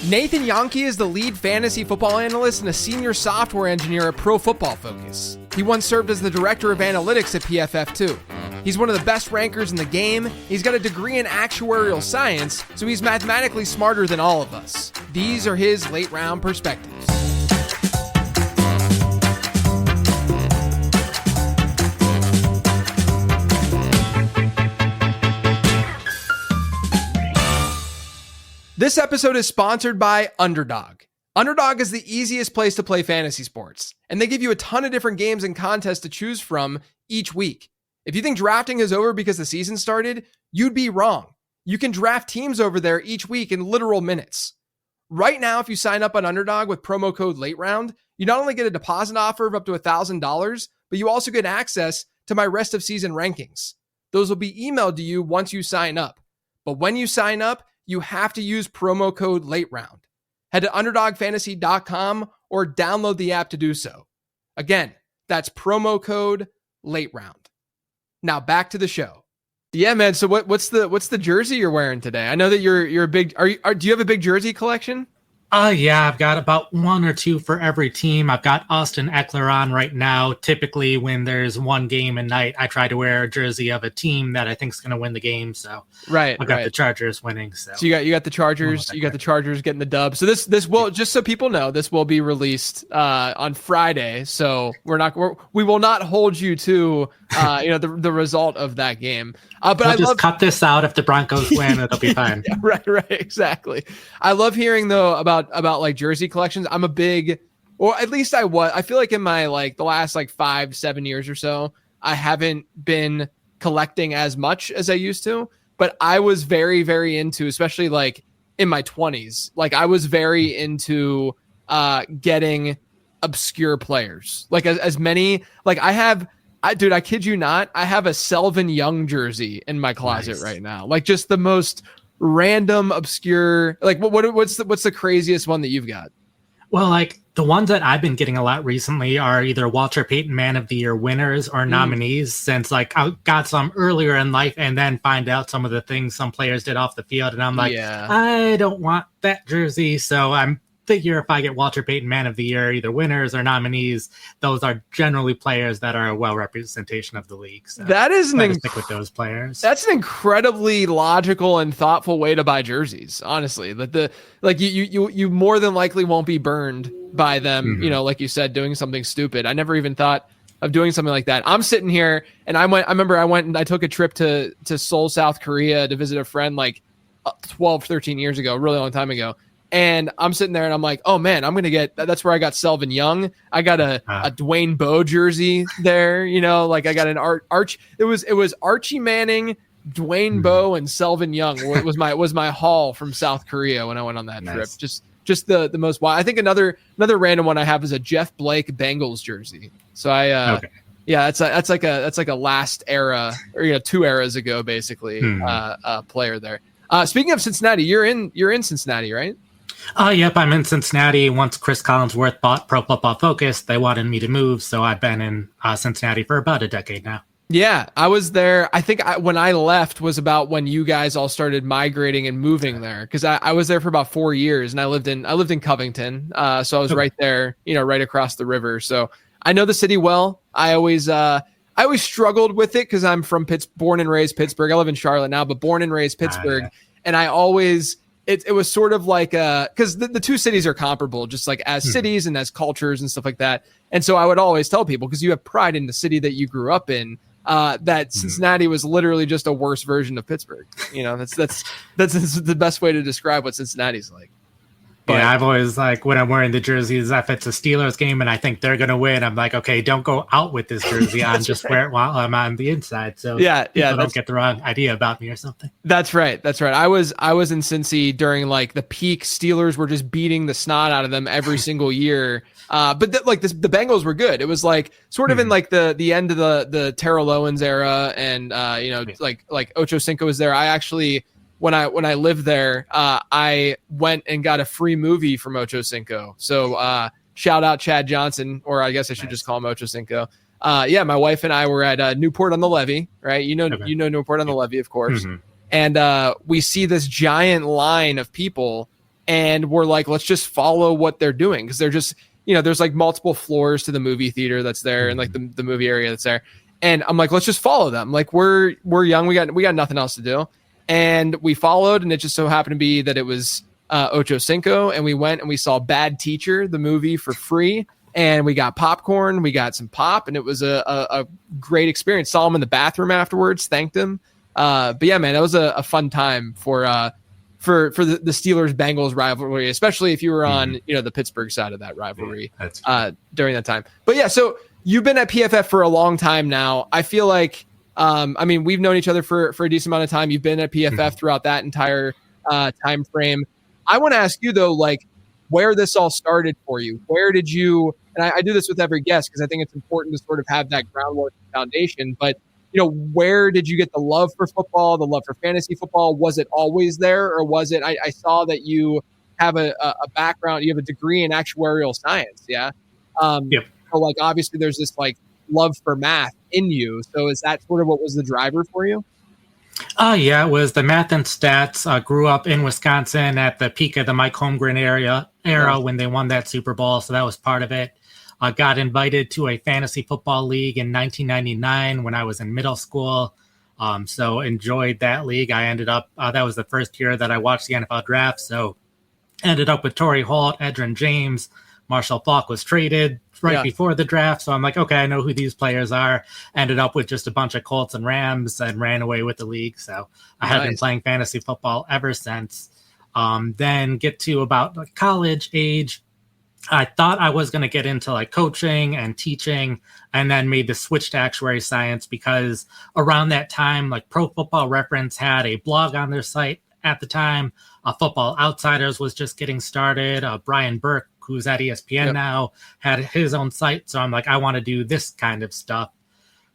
Nathan Jahnke is the lead fantasy football analyst and a senior software engineer at Pro Football Focus. He once served as the director of analytics at PFF2. He's one of the best rankers in the game. He's got a degree in actuarial science, so he's mathematically smarter than all of us. These are his late round perspectives. This episode is sponsored by Underdog. Underdog is the easiest place to play fantasy sports, and they give you a ton of different games and contests to choose from each week. If you think drafting is over because the season started, you'd be wrong. You can draft teams over there each week in literal minutes. Right now, if you sign up on Underdog with promo code LATEROUND, you not only get a deposit offer of up to $1,000, but you also get access to my rest of season rankings. Those will be emailed to you once you sign up. But when you sign up, you have to use promo code LATEROUND. Head to UnderdogFantasy.com or download the app to do so. Again, that's promo code LATEROUND. Now back to the show. Yeah, man. So what's the jersey you're wearing today? I know that you're a big. Do you have a big jersey collection? Yeah, I've got about one or two for every team. I've got Austin Eckler on right now. Typically, when there's one game a night, I try to wear a jersey of a team that I think is going to win the game. So right, I've got the Chargers winning. So you got the Chargers. You got the Chargers getting the dub. So this will, just so people know, this will be released on Friday. So we will not hold you to the result of that game. But I'll just cut this out if the Broncos win. It'll be fine. Yeah, right, exactly. I love hearing though about like jersey collections. I'm a big, or at least I feel like in my like the last like 5-7 years or so, I haven't been collecting as much as I used to. But I was very, very into, especially like in my 20s, like I was very into getting obscure players. Like as many, like I kid you not, I have a Selvin Young jersey in my closet right now. Like just the most random, obscure. Like what's the craziest one that you've got? Well, like the ones that I've been getting a lot recently are either Walter Payton Man of the Year winners or nominees. Since like I got some earlier in life and then find out some of the things some players did off the field, and I'm like, I don't want that jersey, so I'm figure if I get Walter Payton Man of the Year, either winners or nominees, those are generally players that are a well representation of the league. So that is stick with those players. That's an incredibly logical and thoughtful way to buy jerseys. Honestly, that you more than likely won't be burned by them. Mm-hmm. Like you said, doing something stupid. I never even thought of doing something like that. I'm sitting here and I went and I took a trip to Seoul, South Korea to visit a friend like 12, 13 years ago, a really long time ago. And I'm sitting there and I'm like, oh man, I'm going to get, that's where I got Selvin Young. I got a Dwayne Bowe jersey there, like I got an it was Archie Manning, Dwayne Bowe, and Selvin Young was my haul from South Korea when I went on that trip. Just the most wild. I think another random one I have is a Jeff Blake Bengals jersey. So that's like a last era or 2 eras ago, basically, player there. Speaking of Cincinnati, you're in Cincinnati, right? Yep, I'm in Cincinnati. Once Chris Collinsworth bought Pro Football Focus, they wanted me to move, so I've been in Cincinnati for about a decade now. Yeah, I was there. I think when I left was about when you guys all started migrating and moving there, because I was there for about 4 years, and I lived in Covington, so I was right there, right across the river. So I know the city well. I always struggled with it because I'm from born and raised Pittsburgh. I live in Charlotte now, but born and raised Pittsburgh, and I always. It was sort of like because the two cities are comparable, just like as cities and as cultures and stuff like that. And so I would always tell people, because you have pride in the city that you grew up in, that Cincinnati was literally just a worse version of Pittsburgh. That's the best way to describe what Cincinnati's like. But, I've always like when I'm wearing the jerseys, if it's a Steelers game and I think they're going to win, I'm like, okay, don't go out with this jersey on, just wear it while I'm on the inside. So people don't get the wrong idea about me or something. That's right. I was in Cincy during like the peak. Steelers were just beating the snot out of them every single year. But the Bengals were good. It was like sort of in like the end of the Terrell Owens era, and like Ocho Cinco was there. I actually. When I lived there, I went and got a free movie from Ocho Cinco. So shout out Chad Johnson, or I guess I should just call him Ocho Cinco. My wife and I were at Newport on the Levee, right? You know Newport on the Levee, of course. Mm-hmm. And we see this giant line of people and we're like, let's just follow what they're doing, because they're just, there's like multiple floors to the movie theater that's there, and like the movie area that's there. And I'm like, let's just follow them. Like we're young, we got nothing else to do, and we followed, and it just so happened to be that it was Ocho Cinco, and we went and we saw Bad Teacher, the movie, for free, and we got popcorn, we got some pop, and it was a great experience. Saw him in the bathroom afterwards, thanked him. But yeah, man, that was a fun time for the Steelers-Bengals rivalry, especially if you were on the Pittsburgh side of that rivalry during that time. But yeah, so you've been at PFF for a long time now. I feel like, we've known each other for a decent amount of time. You've been at PFF throughout that entire time frame. I want to ask you though, like, where this all started for you. Where did you? And I do this with every guest because I think it's important to sort of have that groundwork foundation. But where did you get the love for football, the love for fantasy football? Was it always there, or was it? I saw that you have a background, you have a degree in actuarial science, yeah. Yep. So like obviously there's this like love for math in you. So is that sort of what was the driver for you? Yeah, it was the math and stats. Grew up in Wisconsin at the peak of the Mike Holmgren era when they won that Super Bowl, so that was part of it. Got invited to a fantasy football league in 1999 when I was in middle school. So enjoyed that league. I ended up, that was the first year that I watched the NFL draft. So ended up with Torrey Holt, Edgerrin James, Marshall Faulk was traded before the draft. So I'm like, okay, I know who these players are. Ended up with just a bunch of Colts and Rams and ran away with the league. So I have been playing fantasy football ever since. Then get to about like college age. I thought I was going to get into like coaching and teaching, and then made the switch to actuary science because around that time, like Pro Football Reference had a blog on their site at the time. Football Outsiders was just getting started. Brian Burke, who's at ESPN now, had his own site. So I'm like, I want to do this kind of stuff.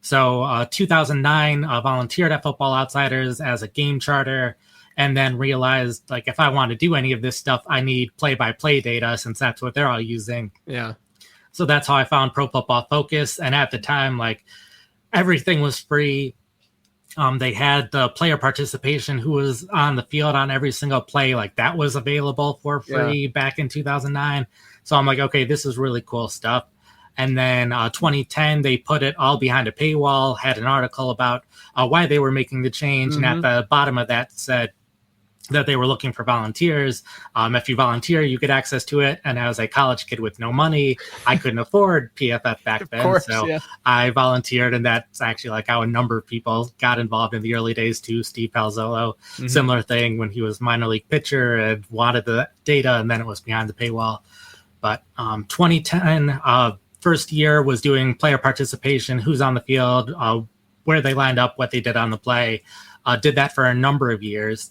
So 2009, volunteered at Football Outsiders as a game charter, and then realized, like, if I want to do any of this stuff, I need play-by-play data since that's what they're all using. Yeah. So that's how I found Pro Football Focus. And at the time, like, everything was free. They had the player participation who was on the field on every single play. Like, that was available for free back in 2009. So I'm like, okay, this is really cool stuff. And then 2010, they put it all behind a paywall, had an article about why they were making the change. And at the bottom of that said that they were looking for volunteers. If you volunteer, you get access to it. And as a college kid with no money, I couldn't afford PFF back then. Course, I volunteered, and that's actually like how a number of people got involved in the early days too. Steve Palazzolo, similar thing when he was minor league pitcher and wanted the data, and then it was behind the paywall. But 2010, first year was doing player participation, who's on the field, where they lined up, what they did on the play. Did that for a number of years.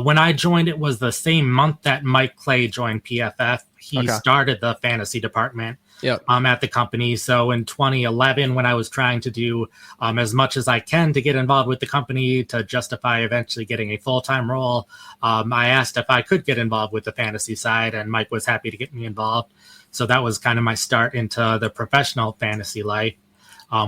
When I joined, it was the same month that Mike Clay joined PFF. He started the fantasy department at the company. So in 2011, when I was trying to do as much as I can to get involved with the company to justify eventually getting a full-time role, I asked if I could get involved with the fantasy side, and Mike was happy to get me involved. So that was kind of my start into the professional fantasy life.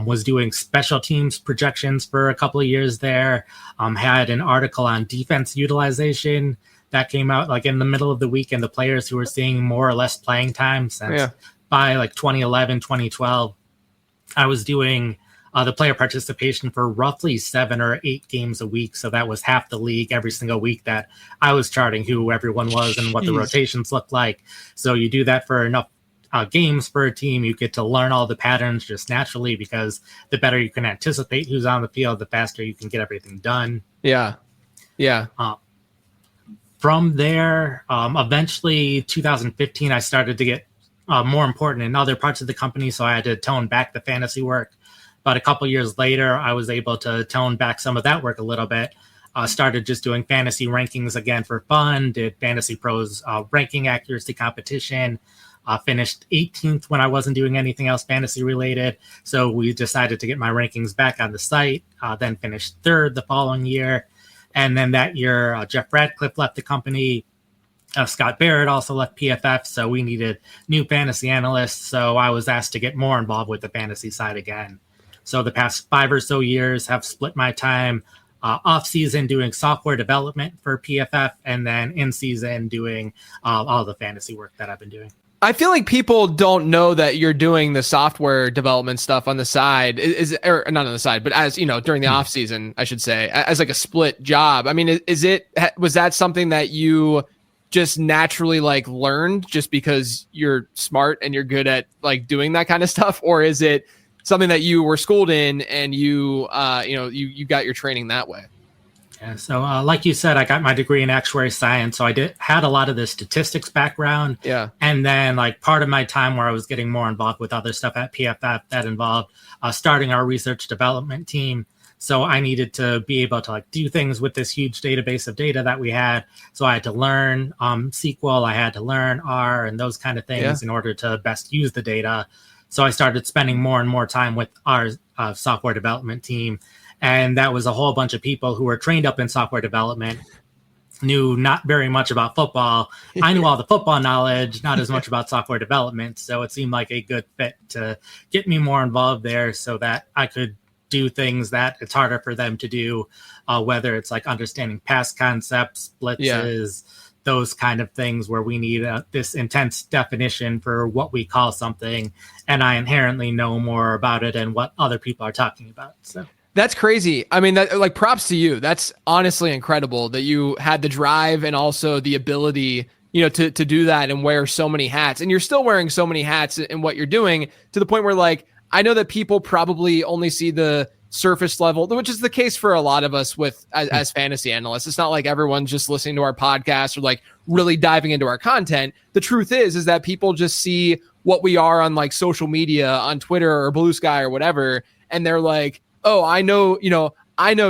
Was doing special teams projections for a couple of years there. Had an article on defense utilization that came out like in the middle of the week, and the players who were seeing more or less playing time since by like 2011, 2012. I was doing the player participation for roughly 7 or 8 games a week. So that was half the league every single week that I was charting who everyone was and what the rotations looked like. So you do that for enough games for a team, you get to learn all the patterns just naturally, because the better you can anticipate who's on the field, the faster you can get everything done. From there, eventually 2015, I started to get more important in other parts of the company, so I had to tone back the fantasy work. But a couple years later, I was able to tone back some of that work a little bit. Started just doing fantasy rankings again for fun, did Fantasy Pros ranking accuracy competition. Finished 18th when I wasn't doing anything else fantasy related. So we decided to get my rankings back on the site, then finished 3rd the following year. And then that year, Jeff Radcliffe left the company. Scott Barrett also left PFF. So we needed new fantasy analysts. So I was asked to get more involved with the fantasy side again. So the past 5 or so years have split my time off season doing software development for PFF, and then in season doing all the fantasy work that I've been doing. I feel like people don't know that you're doing the software development stuff on the side, or not on the side, but as you know, during the off season, I should say, as like a split job. I mean, was that something that you just naturally like learned just because you're smart and you're good at like doing that kind of stuff, or is it something that you were schooled in and you got your training that way? Yeah, so like you said, I got my degree in actuary science, so I had a lot of the statistics background. Yeah. And then like part of my time where I was getting more involved with other stuff at PFF that involved starting our research development team. So I needed to be able to like do things with this huge database of data that we had. So I had to learn SQL, I had to learn R and those kind of things in order to best use the data. So I started spending more and more time with our software development team. And that was a whole bunch of people who were trained up in software development, knew not very much about football. I knew all the football knowledge, not as much about software development. So it seemed like a good fit to get me more involved there so that I could do things that it's harder for them to do, whether it's like understanding pass concepts, blitzes, those kind of things where we need this intense definition for what we call something. And I inherently know more about it and what other people are talking about. So that's crazy. I mean, that like props to you. That's honestly incredible that you had the drive and also the ability, to do that and wear so many hats. And you're still wearing so many hats in what you're doing to the point where like, I know that people probably only see the surface level, which is the case for a lot of us as fantasy analysts. It's not like everyone's just listening to our podcast or like really diving into our content. The truth is that people just see what we are on like social media, on Twitter or Blue Sky or whatever. And they're like, oh, I know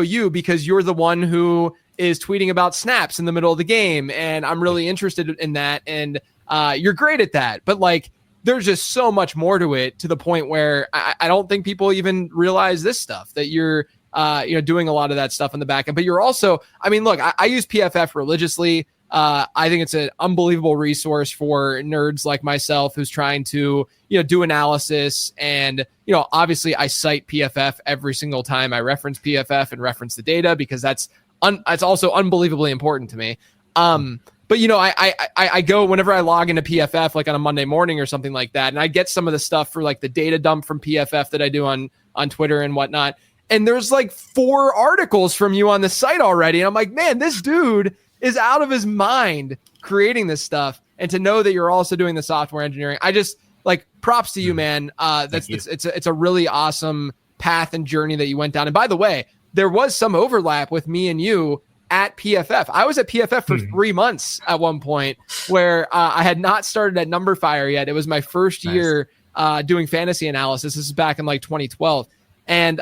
you because you're the one who is tweeting about snaps in the middle of the game. And I'm really interested in that. And you're great at that. But like, there's just so much more to it to the point where I don't think people even realize this stuff, that you're, doing a lot of that stuff in the back end. But you're also, I mean, look, I use PFF religiously. I think it's an unbelievable resource for nerds like myself who's trying to, do analysis. And, obviously I cite PFF every single time I reference PFF and reference the data because that's also unbelievably important to me. But, I go whenever I log into PFF, like on a Monday morning or something like that, and I get some of the stuff for like the data dump from PFF that I do on Twitter and whatnot. And there's like 4 articles from you on the site already. And I'm like, man, this dude is out of his mind creating this stuff. And to know that you're also doing the software engineering, I just like props to you, man. It's a really awesome path and journey that you went down. And by the way, there was some overlap with me and you at PFF. I was at PFF for 3 months at one point where I had not started at Number Fire yet. It was my first year doing fantasy analysis. This is back in like 2012. And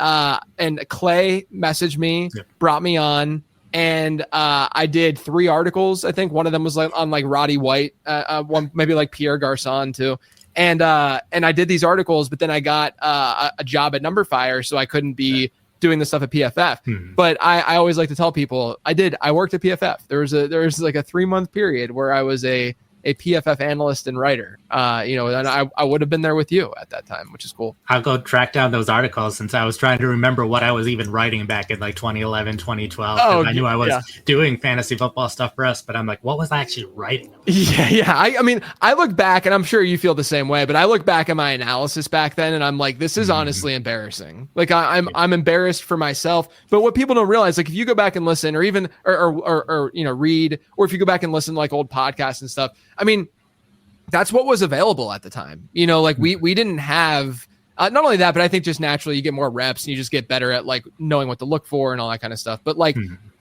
Clay messaged me, brought me on, and I did 3 articles. I think one of them was like on like Roddy White, one maybe like Pierre Garçon too. And I did these articles, but then I got a job at Number Fire, so I couldn't be doing the stuff at PFF. But I always like to tell people I worked at PFF. There was like a 3-month period where I was a PFF analyst and writer, and I would have been there with you at that time, which is cool. I'll go track down those articles since I was trying to remember what I was even writing back in like 2011, 2012. I knew I was doing fantasy football stuff for us, but I'm like, what was I actually writing about? Yeah. I mean, I look back and I'm sure you feel the same way, but I look back at my analysis back then and I'm like, this is honestly embarrassing. Like I'm embarrassed for myself, but what people don't realize, like if you go back and listen or even, or read, or if you go back and listen to like old podcasts and stuff, I mean, that's what was available at the time. Like we didn't have not only that, but I think just naturally you get more reps and you just get better at like knowing what to look for and all that kind of stuff. But like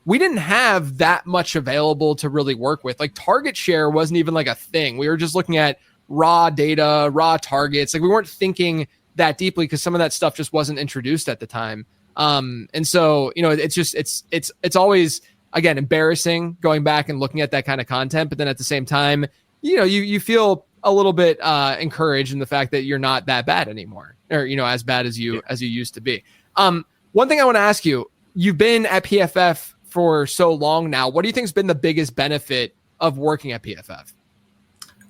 we didn't have that much available to really work with. Like target share wasn't even like a thing. We were just looking at raw data, raw targets. Like we weren't thinking that deeply because some of that stuff just wasn't introduced at the time. And so, it's always, again, embarrassing going back and looking at that kind of content. But then at the same time, you feel a little bit encouraged in the fact that you're not that bad anymore, or as bad as you used to be. One thing I want to ask you: you've been at PFF for so long now. What do you think has been the biggest benefit of working at PFF?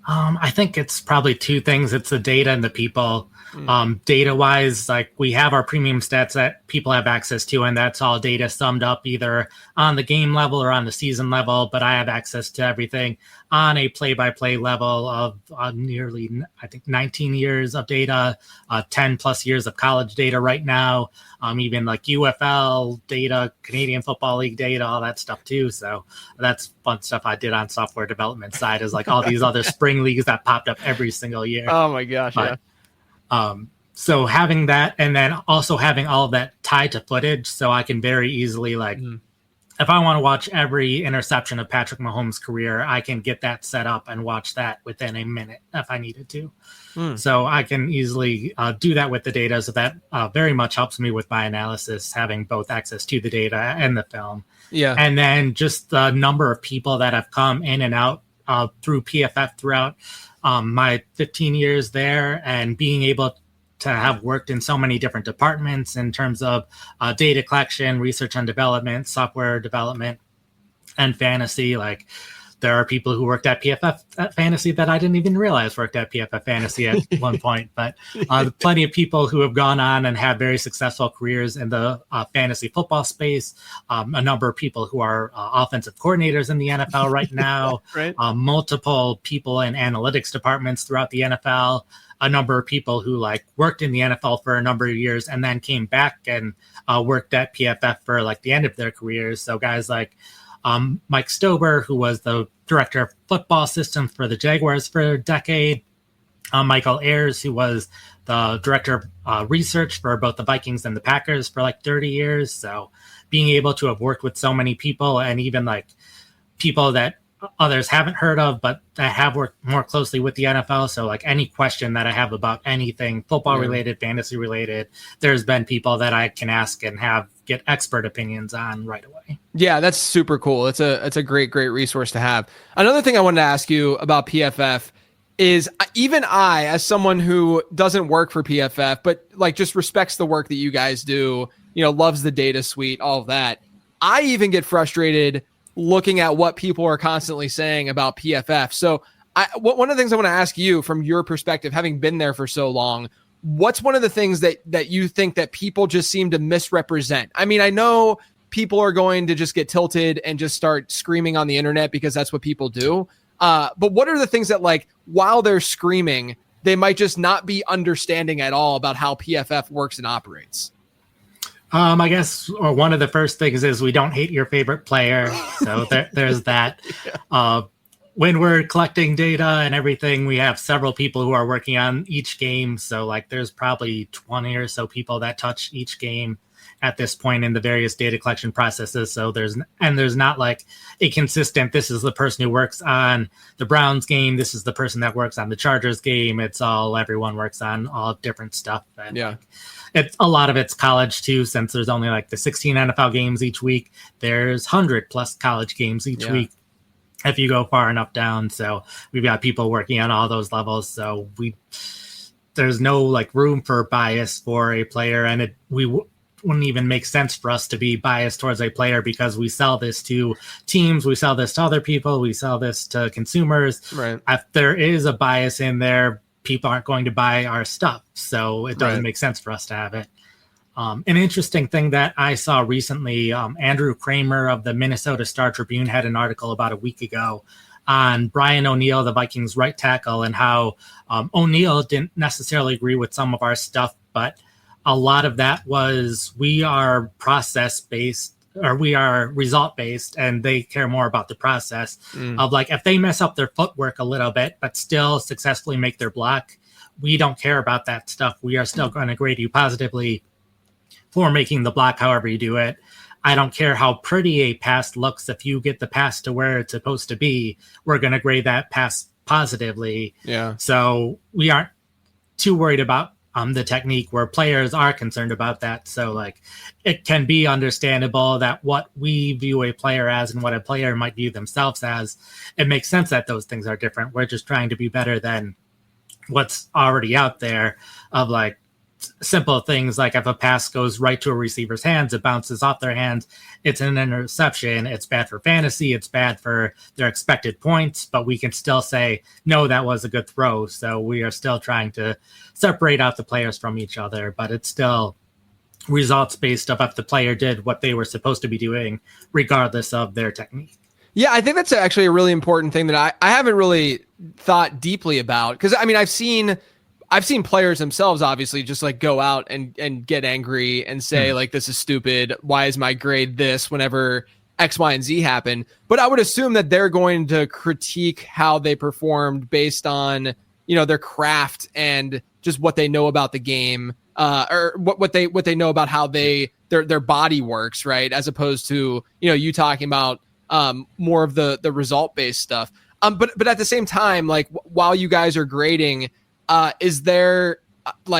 I think it's probably two things. It's the data and the people. Data wise, like we have our premium stats that people have access to, and that's all data summed up either on the game level or on the season level. But I have access to everything on a play by play level of nearly, I think, 19 years of data, 10 plus years of college data right now, even like UFL data, Canadian Football League data, all that stuff too. So that's fun stuff I did on software development side, is like all these other spring leagues that popped up every single year. Oh my gosh. But, so having that, and then also having all of that tied to footage, so I can very easily, like, if I want to watch every interception of Patrick Mahomes' career, I can get that set up and watch that within a minute if I needed to. So I can easily do that with the data. So that very much helps me with my analysis, having both access to the data and the film. Yeah. And then just the number of people that have come in and out through PFF throughout my 15 years there, and being able to have worked in so many different departments in terms of data collection, research and development, software development, and fantasy. Like, there are people who worked at PFF Fantasy that I didn't even realize worked at PFF Fantasy at one point. But plenty of people who have gone on and have very successful careers in the fantasy football space. A number of people who are offensive coordinators in the NFL right now. Right. Multiple people in analytics departments throughout the NFL. A number of people who like worked in the NFL for a number of years and then came back and worked at PFF for like the end of their careers. So guys like Mike Stober, who was the director of football systems for the Jaguars for a decade. Michael Ayers, who was the director of research for both the Vikings and the Packers for like 30 years. So being able to have worked with so many people, and even like people that others haven't heard of, but that have worked more closely with the NFL. So like any question that I have about anything football related, fantasy related, there's been people that I can ask and get expert opinions on right away. Yeah, that's super cool. It's a great resource to have. Another thing I wanted to ask you about PFF is, even I, as someone who doesn't work for PFF, but like just respects the work that you guys do, loves the data suite, all of that. I even get frustrated looking at what people are constantly saying about PFF. So one of the things I want to ask you from your perspective, having been there for so long, what's one of the things that you think that people just seem to misrepresent? I mean, I know people are going to just get tilted and just start screaming on the internet because that's what people do. But what are the things that, like, while they're screaming, they might just not be understanding at all about how PFF works and operates? I guess one of the first things is we don't hate your favorite player. So there's that. When we're collecting data and everything, we have several people who are working on each game. So like there's probably 20 or so people that touch each game at this point in the various data collection processes. So there's not like a consistent, this is the person who works on the Browns game, this is the person that works on the Chargers game. It's all, everyone works on all different stuff. And it's a lot of it's college too, since there's only like the 16 NFL games each week. There's 100 plus college games each week if you go far enough down. So we've got people working on all those levels. So there's no like room for bias for a player, and wouldn't even make sense for us to be biased towards a player, because we sell this to teams, we sell this to other people, we sell this to consumers. Right. If there is a bias in there, people aren't going to buy our stuff. So it doesn't make sense for us to have it. An interesting thing that I saw recently, Andrew Kramer of the Minnesota Star Tribune had an article about a week ago on Brian O'Neill, the Vikings right tackle, and how O'Neill didn't necessarily agree with some of our stuff, but a lot of that was, we are process-based, or we are result-based, and they care more about the process of like, if they mess up their footwork a little bit, but still successfully make their block, we don't care about that stuff. We are still going to grade you positively for making the block, however you do it. I don't care how pretty a pass looks. If you get the pass to where it's supposed to be, we're going to grade that pass positively. Yeah. So we aren't too worried about the technique, where players are concerned about that. So like, it can be understandable that what we view a player as and what a player might view themselves as, it makes sense that those things are different. We're just trying to be better than what's already out there of like simple things like if a pass goes right to a receiver's hands, it bounces off their hands, it's an interception. It's bad for fantasy. It's bad for their expected points, but we can still say, no, that was a good throw. So we are still trying to separate out the players from each other, but it's still results based of if the player did what they were supposed to be doing, regardless of their technique. Yeah, I think that's actually a really important thing that I haven't really thought deeply about. Because, I mean, I've seen players themselves, obviously, just like go out and get angry and say, like, this is stupid. Why is my grade this whenever X, Y, and Z happen? But I would assume that they're going to critique how they performed based on, you know, their craft and just what they know about the game, or what they know about how their body works, right? As opposed to, you know, you talking about more of the result based stuff. But at the same time, like while you guys are grading, is there are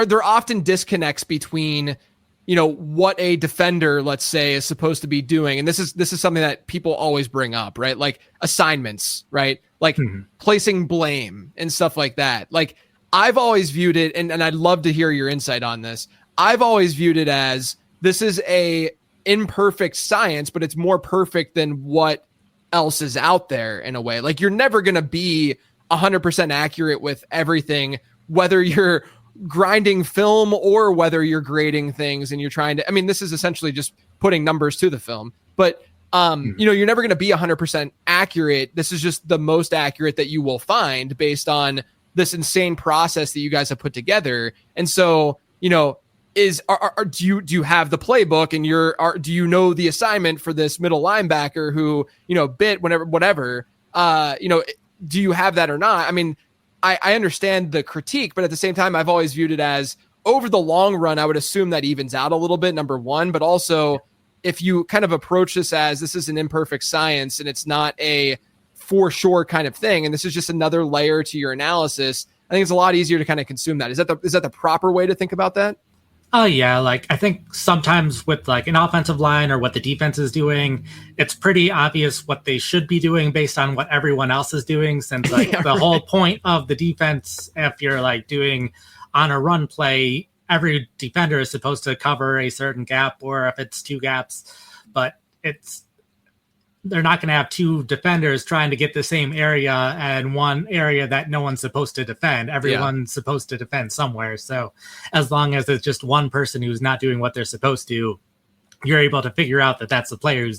there often disconnects between, you know, what a defender, let's say, is supposed to be doing? And this is something that people always bring up, right? Like assignments, right? Like placing blame and stuff like that. Like I've always viewed it, and I'd love to hear your insight on this. I've always viewed it as this is a imperfect science, but it's more perfect than what else is out there in a way. Like you're never going to be 100% accurate with everything, whether you're grinding film or whether you're grading things and you're trying to, I mean, this is essentially just putting numbers to the film, but you know, you're never going to be 100% accurate. This is just the most accurate that you will find based on this insane process that you guys have put together. And so, you know, do you have the playbook and do you know the assignment for this middle linebacker who, you know, bit whatever, you know, do you have that or not? I mean, I understand the critique, but at the same time, I've always viewed it as over the long run, I would assume that evens out a little bit, number one, but also if you kind of approach this is an imperfect science and it's not a for sure kind of thing, and this is just another layer to your analysis, I think it's a lot easier to kind of consume that. Is that the proper way to think about that? Oh, yeah. Like, I think sometimes with like an offensive line or what the defense is doing, it's pretty obvious what they should be doing based on what everyone else is doing. Since like the whole point of the defense, if you're like doing on a run play, every defender is supposed to cover a certain gap, or if it's two gaps, but they're not going to have two defenders trying to get the same area and one area that no one's supposed to defend. Everyone's supposed to defend somewhere. So as long as it's just one person who's not doing what they're supposed to, you're able to figure out that that's the player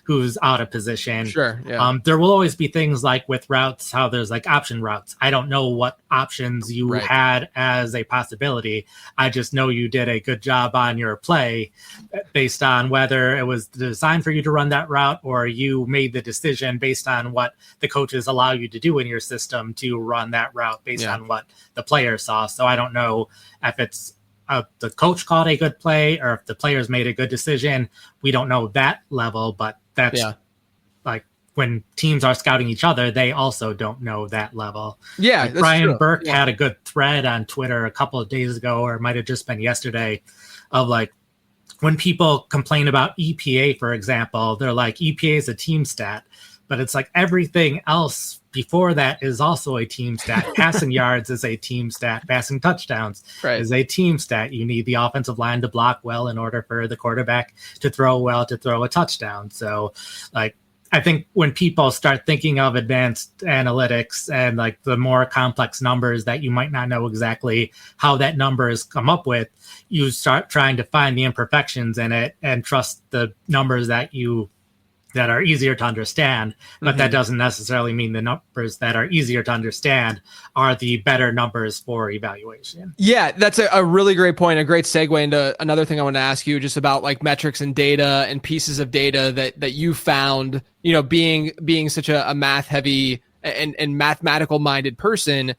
who's out of position. Sure. Yeah. There will always be things like with routes, how there's like option routes. I don't know what options you had as a possibility. I just know you did a good job on your play based on whether it was designed for you to run that route or you made the decision based on what the coaches allow you to do in your system to run that route based on what the player saw. So I don't know if it's the coach called a good play or if the players made a good decision. We don't know that level, but that's like when teams are scouting each other, they also don't know that level. Yeah. Like Brian Burke had a good thread on Twitter a couple of days ago, or it might have just been yesterday, of like when people complain about EPA, for example, they're like, EPA is a team stat, but it's like everything else before that is also a team stat. Passing yards is a team stat. Passing touchdowns is a team stat. You need the offensive line to block well in order for the quarterback to throw well, to throw a touchdown. So like, I think when people start thinking of advanced analytics and like the more complex numbers that you might not know exactly how that number is come up with, you start trying to find the imperfections in it and trust the numbers that are easier to understand, but that doesn't necessarily mean the numbers that are easier to understand are the better numbers for evaluation. Yeah, that's a really great point. A great segue into another thing I want to ask you just about like metrics and data and pieces of data that you found, you know, being such a math heavy and mathematical minded person,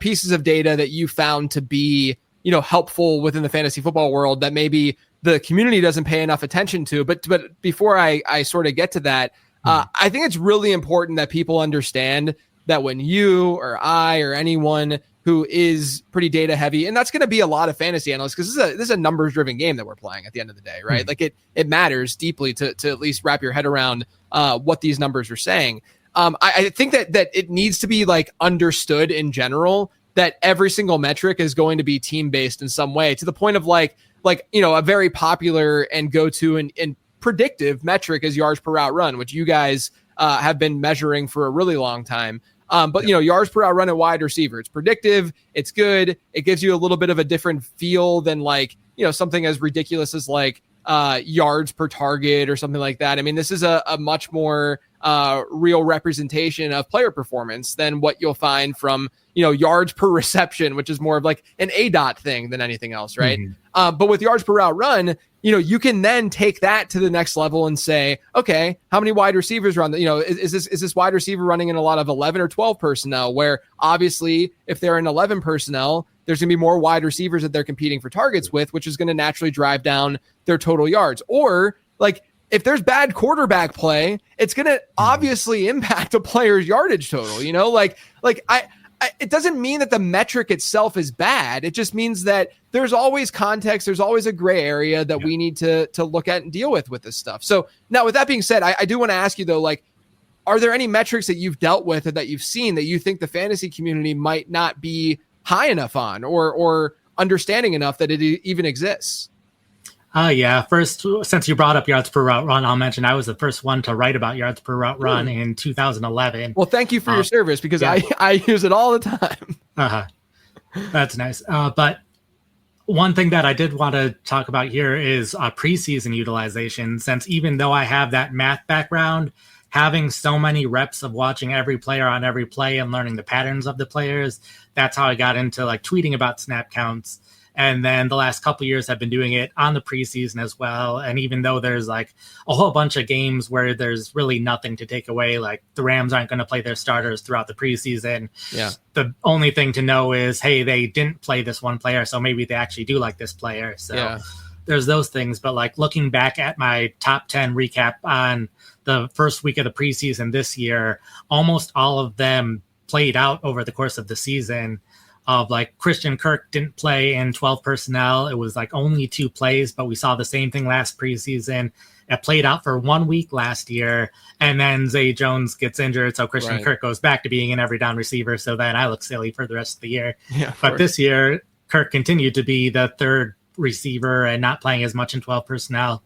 pieces of data that you found to be, you know, helpful within the fantasy football world that maybe the community doesn't pay enough attention to. But before I sort of get to that, I think it's really important that people understand that when you or I or anyone who is pretty data heavy, and that's going to be a lot of fantasy analysts, because this is a numbers driven game that we're playing at the end of the day, right? Like it matters deeply to at least wrap your head around what these numbers are saying. I think that it needs to be like understood in general that every single metric is going to be team based in some way, to the point of like, a very popular and go-to and predictive metric is yards per route run, which you guys have been measuring for a really long time. But yards per route run at wide receiver, it's predictive, it's good. It gives you a little bit of a different feel than something as ridiculous as yards per target or something like that. I mean, this is a much more real representation of player performance than what you'll find from, yards per reception, which is more of like an ADOT thing than anything else. Right. Mm-hmm. But with yards per route run, you can then take that to the next level and say, okay, how many wide receivers run? Is this wide receiver running in a lot of 11 or 12 personnel, where obviously if they're in 11 personnel, there's going to be more wide receivers that they're competing for targets with, which is going to naturally drive down their total yards. Or if there's bad quarterback play, it's going to obviously impact a player's yardage total. It doesn't mean that the metric itself is bad. It just means that there's always context. There's always a gray area that we need to look at and deal with this stuff. So now, with that being said, I do want to ask you though, are there any metrics that you've dealt with or that you've seen that you think the fantasy community might not be high enough on or understanding enough that it even exists? First, since you brought up yards per route run, I'll mention I was the first one to write about yards per route run in 2011. Well, thank you for your service, because I use it all the time. That's nice. But one thing that I did want to talk about here is preseason utilization, since even though I have that math background, having so many reps of watching every player on every play and learning the patterns of the players, that's how I got into tweeting about snap counts. And then the last couple of years I've been doing it on the preseason as well. And even though there's a whole bunch of games where there's really nothing to take away, like the Rams aren't going to play their starters throughout the preseason. Yeah. The only thing to know is, hey, they didn't play this one player, so maybe they actually do like this player. So there's those things. But looking back at my top 10 recap on the first week of the preseason this year, almost all of them played out over the course of the season. Christian Kirk didn't play in 12 personnel. It was only 2 plays, but we saw the same thing last preseason. It played out for 1 week last year, and then Zay Jones gets injured, so Christian Kirk goes back to being an every down receiver, so then I look silly for the rest of the year. But this year, Kirk continued to be the third receiver and not playing as much in 12 personnel.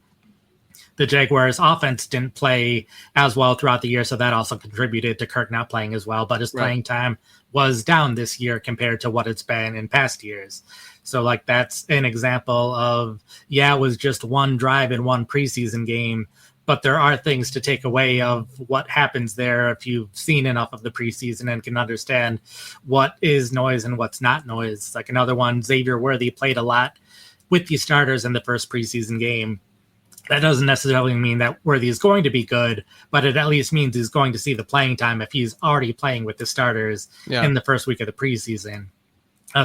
The Jaguars offense didn't play as well throughout the year, so that also contributed to Kirk not playing as well, but his playing time was down this year compared to what it's been in past years. So that's an example of, it was just one drive in one preseason game, but there are things to take away of what happens there if you've seen enough of the preseason and can understand what is noise and what's not noise. Another one, Xavier Worthy played a lot with the starters in the first preseason game. That doesn't necessarily mean that Worthy is going to be good, but it at least means he's going to see the playing time if he's already playing with the starters in the first week of the preseason.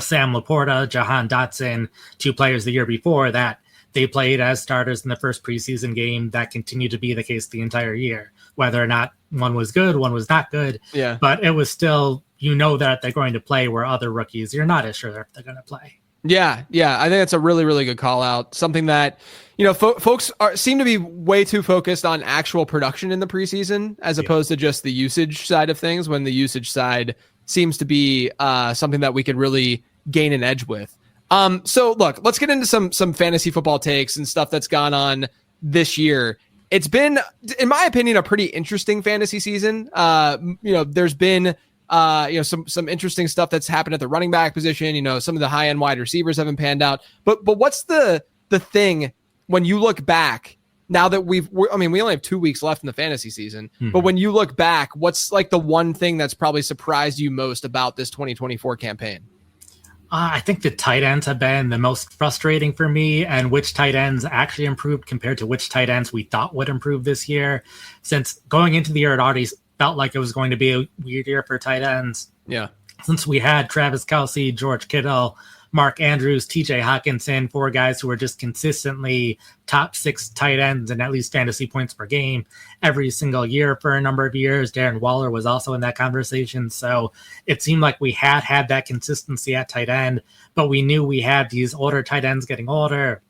Sam Laporta, Jahan Dotson, 2 players the year before that, they played as starters in the first preseason game. That continued to be the case the entire year. Whether or not one was good, one was not good, but it was still, that they're going to play, where other rookies, you're not as sure if they're going to play. Yeah. I think that's a really, really good call out. Something that, folks seem to be way too focused on actual production in the preseason as opposed to just the usage side of things, when the usage side seems to be something that we could really gain an edge with. So look, let's get into some fantasy football takes and stuff that's gone on this year. It's been, in my opinion, a pretty interesting fantasy season. There's been some interesting stuff that's happened at the running back position. Some of the high end wide receivers haven't panned out. But what's the thing when you look back now that we only have 2 weeks left in the fantasy season, but when you look back, what's the one thing that's probably surprised you most about this 2024 campaign? I think the tight ends have been the most frustrating for me, and which tight ends actually improved compared to which tight ends we thought would improve this year. Since going into the year, it already felt like it was going to be a weird year for tight ends. Yeah. Since we had Travis Kelce, George Kittle, Mark Andrews, TJ Hawkinson, 4 guys who were just consistently top 6 tight ends and at least fantasy points per game every single year for a number of years. Darren Waller was also in that conversation. So it seemed like we had that consistency at tight end, but we knew we had these older tight ends getting older.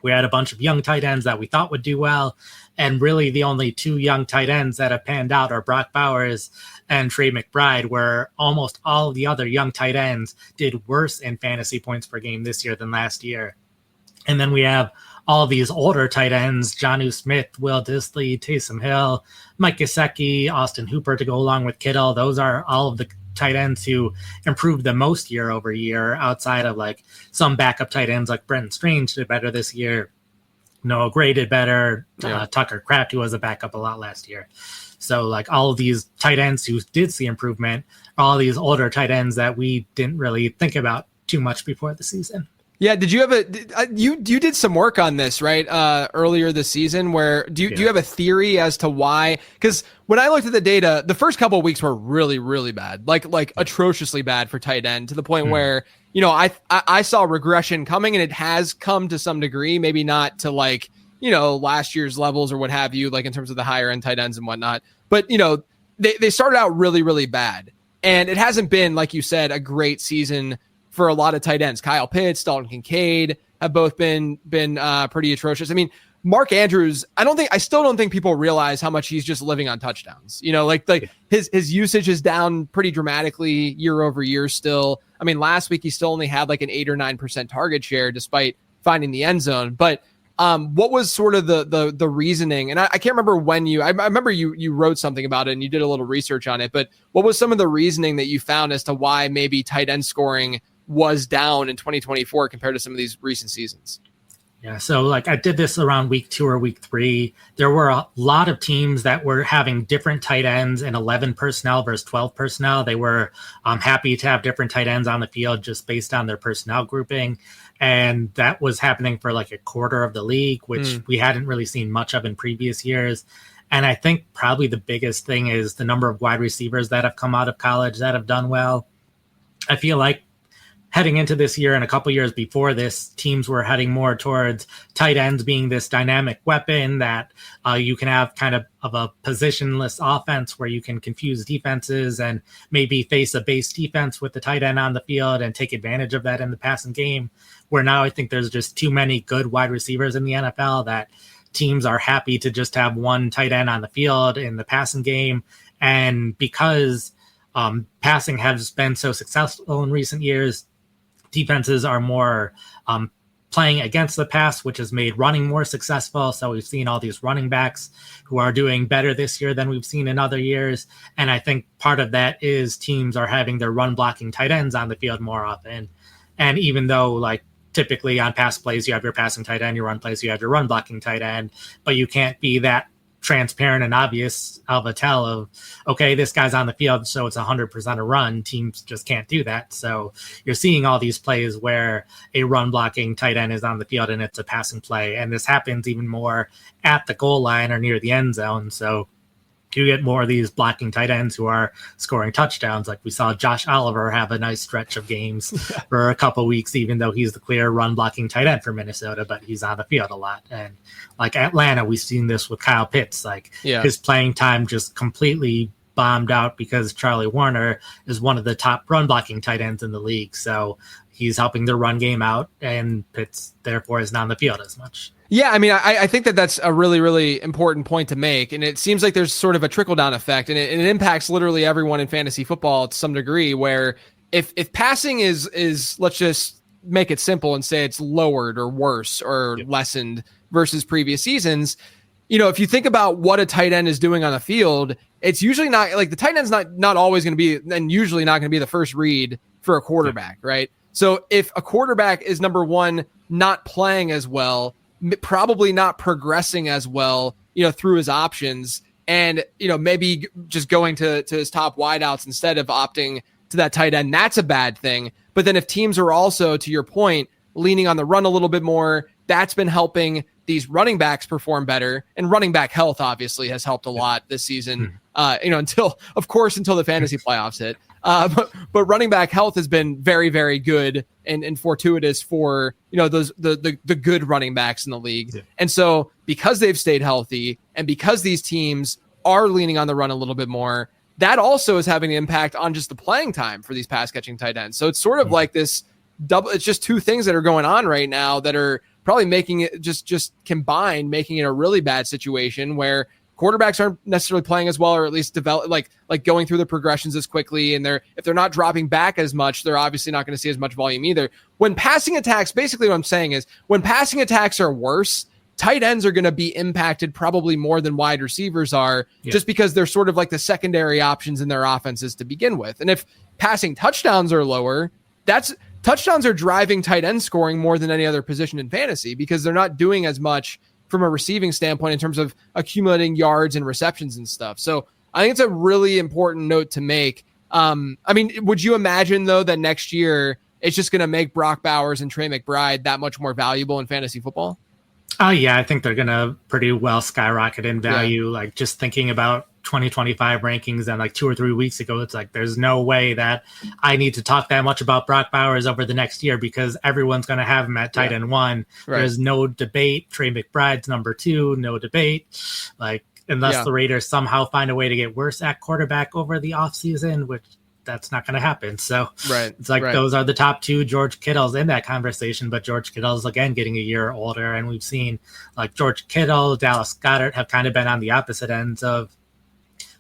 We had a bunch of young tight ends that we thought would do well. And really the only two young tight ends that have panned out are Brock Bowers and Trey McBride, where almost all of the other young tight ends did worse in fantasy points per game this year than last year. And then we have all these older tight ends, Jonnu Smith, Will Dissly, Taysom Hill, Mike Gesicki, Austin Hooper to go along with Kittle. Those are all of the tight ends who improved the most year over year, outside of like some backup tight ends like Brenton Strange did better this year. Noah Gray did better. Tucker Kraft, who was a backup a lot last year. So like all of these tight ends who did see improvement, all these older tight ends that we didn't really think about too much before the season. Yeah, did you have you did some work on this, right? Earlier this season, where do you have a theory as to why? Because when I looked at the data, the first couple of weeks were really, really bad, like atrociously bad for tight end, to the point where, you know, I saw regression coming, and it has come to some degree, maybe not to like, you know, last year's levels or what have you, like in terms of the higher end tight ends and whatnot. But, you know, they started out really, really bad, and it hasn't been, like you said, a great season for a lot of tight ends. Kyle Pitts, Dalton Kincaid have both been pretty atrocious. I mean, Mark Andrews, I still don't think people realize how much he's just living on touchdowns. You know, like his usage is down pretty dramatically year over year still. I mean, last week he still only had like an 8 or 9% target share despite finding the end zone. But what was sort of the reasoning? And I can't remember when I remember you wrote something about it and you did a little research on it, but what was some of the reasoning that you found as to why maybe tight end scoring was down in 2024 compared to some of these recent seasons? Yeah, so like I did this around week 2 or week 3. There were a lot of teams that were having different tight ends in 11 personnel versus 12 personnel. They were happy to have different tight ends on the field just based on their personnel grouping. And that was happening for like a quarter of the league, which we hadn't really seen much of in previous years. And I think probably the biggest thing is the number of wide receivers that have come out of college that have done well. I feel like heading into this year and a couple years before this, teams were heading more towards tight ends being this dynamic weapon that you can have kind of a positionless offense where you can confuse defenses and maybe face a base defense with the tight end on the field and take advantage of that in the passing game. Where now I think there's just too many good wide receivers in the NFL that teams are happy to just have one tight end on the field in the passing game. And because passing has been so successful in recent years, defenses are more playing against the pass, which has made running more successful. So we've seen all these running backs who are doing better this year than we've seen in other years. And I think part of that is teams are having their run blocking tight ends on the field more often. And even though like typically on pass plays, you have your passing tight end, your run plays, you have your run blocking tight end, but you can't be that transparent and obvious of a tell of, okay, this guy's on the field, so it's 100% a run. Teams just can't do that. So you're seeing all these plays where a run blocking tight end is on the field and it's a passing play. And this happens even more at the goal line or near the end zone. So you get more of these blocking tight ends who are scoring touchdowns. Like we saw Josh Oliver have a nice stretch of games for a couple weeks, even though he's the clear run blocking tight end for Minnesota, but he's on the field a lot. And like Atlanta, we've seen this with Kyle Pitts. Like his playing time just completely bombed out because Charlie Warner is one of the top run blocking tight ends in the league. So he's helping the run game out, and Pitts therefore isn't on the field as much. Yeah, I mean, I think that's a really, really important point to make. And it seems like there's sort of a trickle-down effect, and it impacts literally everyone in fantasy football to some degree, where if passing is let's just make it simple and say it's lowered or worse or lessened versus previous seasons, you know, if you think about what a tight end is doing on the field, it's usually not like the tight end's not always going to be, and usually not going to be the first read for a quarterback, right? So if a quarterback is number one, not playing as well, probably not progressing as well, you know, through his options, and, you know, maybe just going to his top wideouts instead of opting to that tight end, that's a bad thing. But then if teams are also, to your point, leaning on the run a little bit more, that's been helping these running backs perform better. And running back health obviously has helped a lot this season, you know, until the fantasy playoffs hit. But running back health has been very, very good and fortuitous for, you know, those the good running backs in the league. Yeah. And so because they've stayed healthy and because these teams are leaning on the run a little bit more, that also is having an impact on just the playing time for these pass catching tight ends. So it's sort of like this double, it's just two things that are going on right now that are probably making it just combined, making it a really bad situation where quarterbacks aren't necessarily playing as well, or at least develop like going through the progressions as quickly. And if they're not dropping back as much, they're obviously not going to see as much volume either. When passing attacks, basically what I'm saying is when passing attacks are worse, tight ends are going to be impacted probably more than wide receivers are, just because they're sort of like the secondary options in their offenses to begin with. And if passing touchdowns are lower, touchdowns are driving tight end scoring more than any other position in fantasy, because they're not doing as much from a receiving standpoint in terms of accumulating yards and receptions and stuff. So I think it's a really important note to make. I mean, would you imagine though that next year it's just going to make Brock Bowers and Trey McBride that much more valuable in fantasy football? Oh yeah, I think they're going to pretty well skyrocket in value. Yeah. Like just thinking about 2025 rankings and like 2 or 3 weeks ago, it's like there's no way that I need to talk that much about Brock Bowers over the next year, because everyone's going to have him at tight end 1. Right. There's no debate. Trey McBride's number 2, no debate. Like unless the Raiders somehow find a way to get worse at quarterback over the offseason, which that's not going to happen. So it's like those are the top 2. George Kittle's in that conversation, but George Kittle's again getting a year older, and we've seen like George Kittle, Dallas Goedert have kind of been on the opposite ends of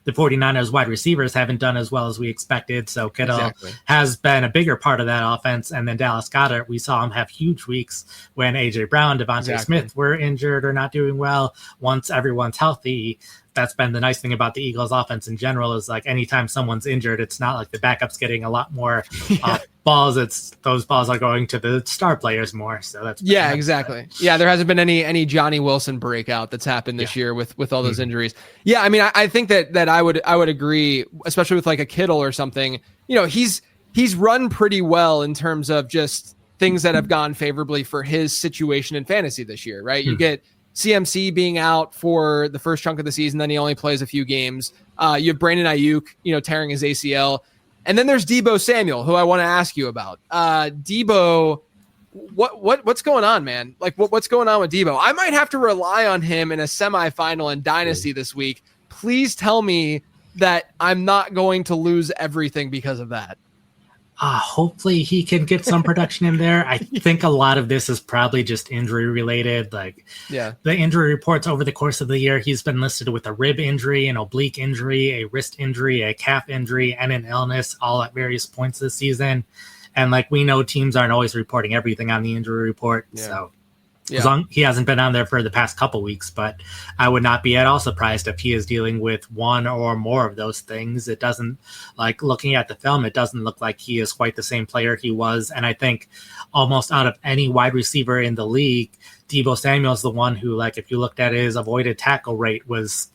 the 49ers wide receivers haven't done as well as we expected. So Kittle has been a bigger part of that offense. And then Dallas Goedert, we saw him have huge weeks when A.J. Brown, Devontae Smith were injured or not doing well. Once everyone's healthy, that's been the nice thing about the Eagles offense in general, is like anytime someone's injured, it's not like the backup's getting a lot more balls. It's those balls are going to the star players more. So that's exactly. Yeah, there hasn't been any Johnny Wilson breakout that's happened this year with all those injuries. Yeah, I mean, I think that I would agree, especially with like a Kittle or something. You know, he's run pretty well in terms of just things that have gone favorably for his situation in fantasy this year, right? You get CMC being out for the first chunk of the season, then he only plays a few games. You have Brandon Ayuk, tearing his ACL. And then there's Deebo Samuel, who I want to ask you about. Deebo, what's going on, man? Like, what's going on with Deebo? I might have to rely on him in a semifinal in Dynasty this week. Please tell me that I'm not going to lose everything because of that. Hopefully he can get some production in there. I think a lot of this is probably just injury related. Like the injury reports over the course of the year, he's been listed with a rib injury, an oblique injury, a wrist injury, a calf injury, and an illness all at various points this season. And like we know, teams aren't always reporting everything on the injury report. So as long he hasn't been on there for the past couple weeks, but I would not be at all surprised if he is dealing with one or more of those things. It doesn't, like looking at the film, it doesn't look like he is quite the same player he was. And I think almost out of any wide receiver in the league, Deebo Samuel's the one who, like, if you looked at his avoided tackle rate, was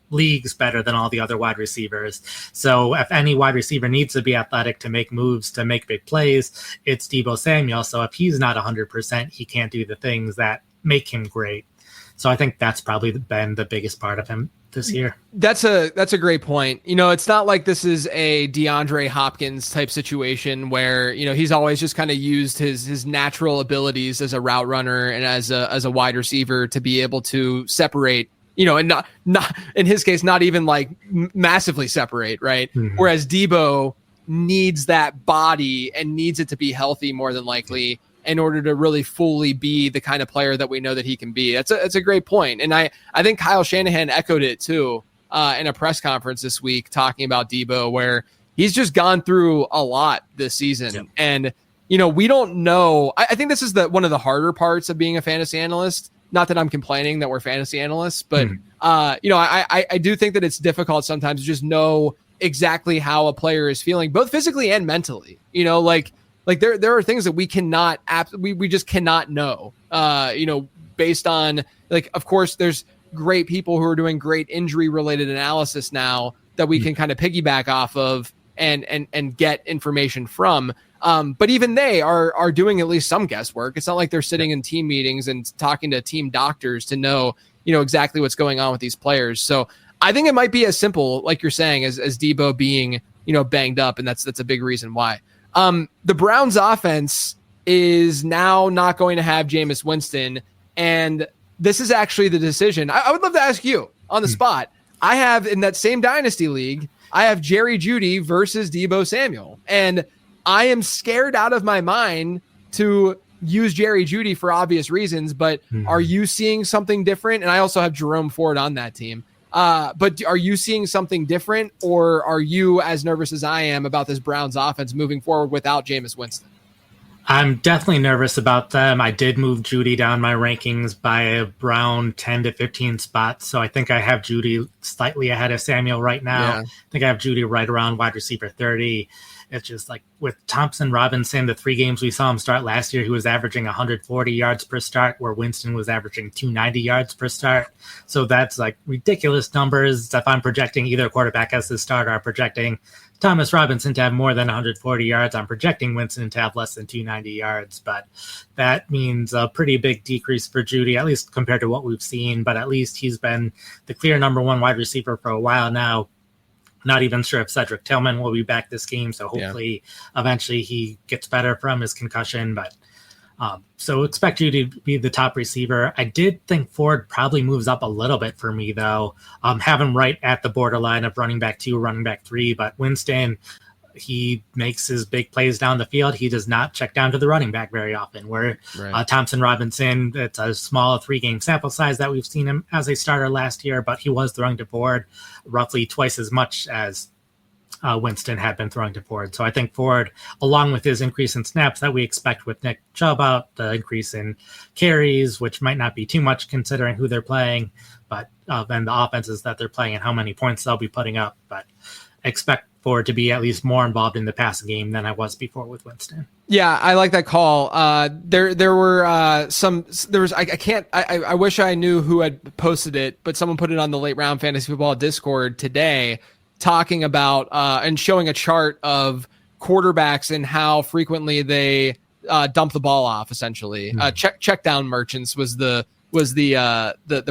leagues better than all the other wide receivers. So if any wide receiver needs to be athletic to make moves, to make big plays, it's Deebo Samuel. So if he's not 100%, he can't do the things that make him great. So I think that's probably been the biggest part of him this year. That's a great point. It's not like this is a DeAndre Hopkins type situation where, he's always just kind of used his natural abilities as a route runner and as a wide receiver to be able to separate, and not in his case, not even like massively separate, right? Mm-hmm. Whereas Deebo needs that body and needs it to be healthy more than likely in order to really fully be the kind of player that we know that he can be. That's a great point. And I think Kyle Shanahan echoed it too in a press conference this week talking about Deebo, where he's just gone through a lot this season. Yep. And, we don't know. I think this is one of the harder parts of being a fantasy analyst. Not that I'm complaining that we're fantasy analysts, but I do think that it's difficult sometimes to just know exactly how a player is feeling, both physically and mentally. Like there are things that we cannot we just cannot know. Based on, like, of course, there's great people who are doing great injury related analysis now that we can kind of piggyback off of and get information from. But even they are doing at least some guesswork. It's not like they're sitting in team meetings and talking to team doctors to know, exactly what's going on with these players. So I think it might be as simple, like you're saying, as Deebo being, banged up. And that's a big reason why. The Browns offense is now not going to have Jameis Winston. And this is actually the decision. I would love to ask you on the spot. I have, in that same Dynasty League, I have Jerry Jeudy versus Deebo Samuel. And I am scared out of my mind to use Jerry Jeudy for obvious reasons, but are you seeing something different? And I also have Jerome Ford on that team. But are you seeing something different, or are you as nervous as I am about this Browns offense moving forward without Jameis Winston? I'm definitely nervous about them. I did move Jeudy down my rankings by around 10 to 15 spots. So I think I have Jeudy slightly ahead of Samuel right now. Yeah. I think I have Jeudy right around wide receiver 30. It's just like with Thompson Robinson, the 3 games we saw him start last year, he was averaging 140 yards per start, where Winston was averaging 290 yards per start. So that's like ridiculous numbers. If I'm projecting either quarterback as the starter, I'm projecting Thomas Robinson to have more than 140 yards. I'm projecting Winston to have less than 290 yards, but that means a pretty big decrease for Jeudy, at least compared to what we've seen. But at least he's been the clear number 1 wide receiver for a while now. Not even sure if Cedric Tillman will be back this game, so hopefully eventually he gets better from his concussion. But so expect you to be the top receiver. I did think Ford probably moves up a little bit for me, though. Have him right at the borderline of running back 2, running back 3. But Winston, he makes his big plays down the field. He does not check down to the running back very often, where Thompson Robinson, it's a small 3-game sample size that we've seen him as a starter last year, but he was throwing to Ford roughly twice as much as Winston had been throwing to Ford. So I think Ford, along with his increase in snaps that we expect with Nick Chubb out, the increase in carries, which might not be too much considering who they're playing, but and the offenses that they're playing and how many points they'll be putting up. But expect Ford to be at least more involved in the passing game than I was before with Winston. Yeah, I like that call. I wish I knew who had posted it, but someone put it on the Late Round Fantasy Football Discord today, talking about and showing a chart of quarterbacks and how frequently they dump the ball off. Essentially, check down merchants was the